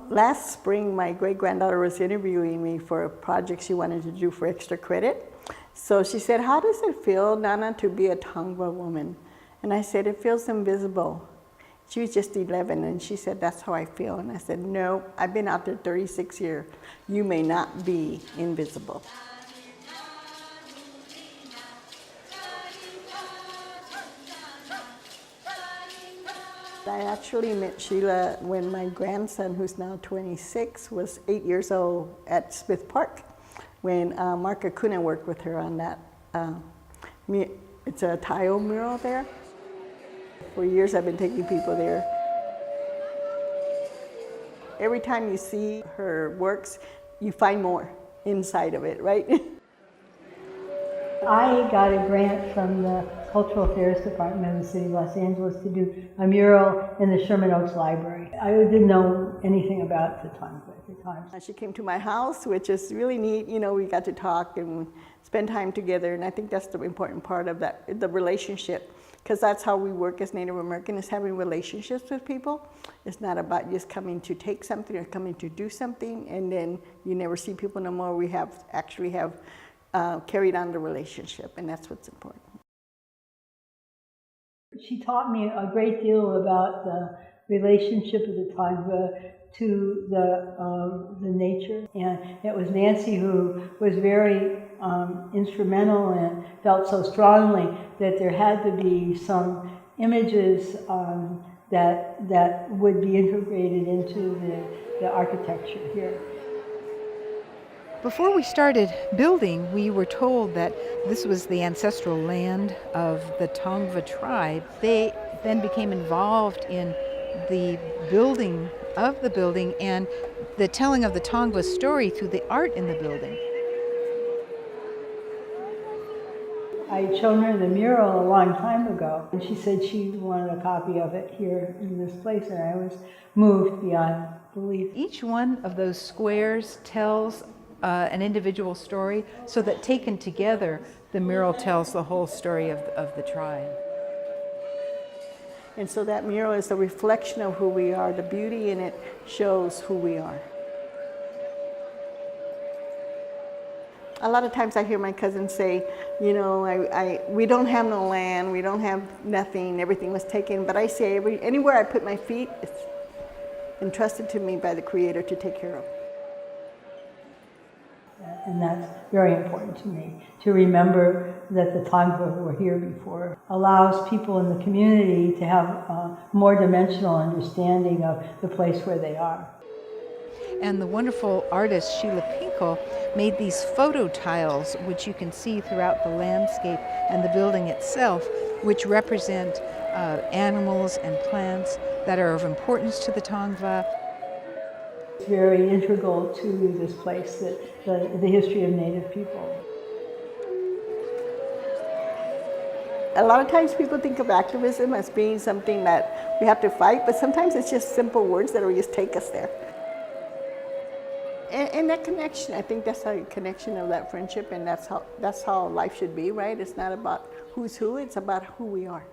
last spring, my great-granddaughter was interviewing me for a project she wanted to do for extra credit. So she said, how does it feel, Nana, to be a Tongva woman? And I said, it feels invisible. She was just 11, and she said, that's how I feel. And I said, no, I've been out there 36 years. You may not be invisible. I actually met Sheila when my grandson, who's now 26, was 8 years old at Smith Park, when Mark Acuna worked with her on that. It's a tile mural there. For years I've been taking people there. Every time you see her works, you find more inside of it, right? I got a grant from the Cultural Affairs Department of the City of Los Angeles to do a mural in the Sherman Oaks Library. I didn't know anything about the Tongva at the time. She came to my house, which is really neat. You know, we got to talk and spend time together, and I think that's the important part of that, the relationship, because that's how we work as Native American, is having relationships with people. It's not about just coming to take something or coming to do something, and then you never see people no more. We actually have carried on the relationship, and that's what's important. She taught me a great deal about the relationship of the Tongva to the nature, and it was Nancy who was very instrumental and felt so strongly that there had to be some images that would be integrated into the architecture here. Before we started building, we were told that this was the ancestral land of the Tongva tribe. They then became involved in the building of the building and the telling of the Tongva story through the art in the building. I had shown her the mural a long time ago, and she said she wanted a copy of it here in this place, and I was moved beyond belief. Each one of those squares tells an individual story, so that taken together, the mural tells the whole story of the tribe. And so that mural is a reflection of who we are. The beauty in it shows who we are. A lot of times I hear my cousins say, you know, we don't have no land, we don't have nothing, everything was taken. But I say anywhere I put my feet, it's entrusted to me by the Creator to take care of. And that's very important to me, to remember that the Tongva were here before. Allows people in the community to have a more dimensional understanding of the place where they are. And the wonderful artist Sheila Pinkel made these photo tiles, which you can see throughout the landscape and the building itself, which represent animals and plants that are of importance to the Tongva. It's very integral to this place, the history of Native people. A lot of times people think of activism as being something that we have to fight, but sometimes it's just simple words that will just take us there. And that connection, I think that's a connection of that friendship, and that's how life should be, right? It's not about who's who, it's about who we are.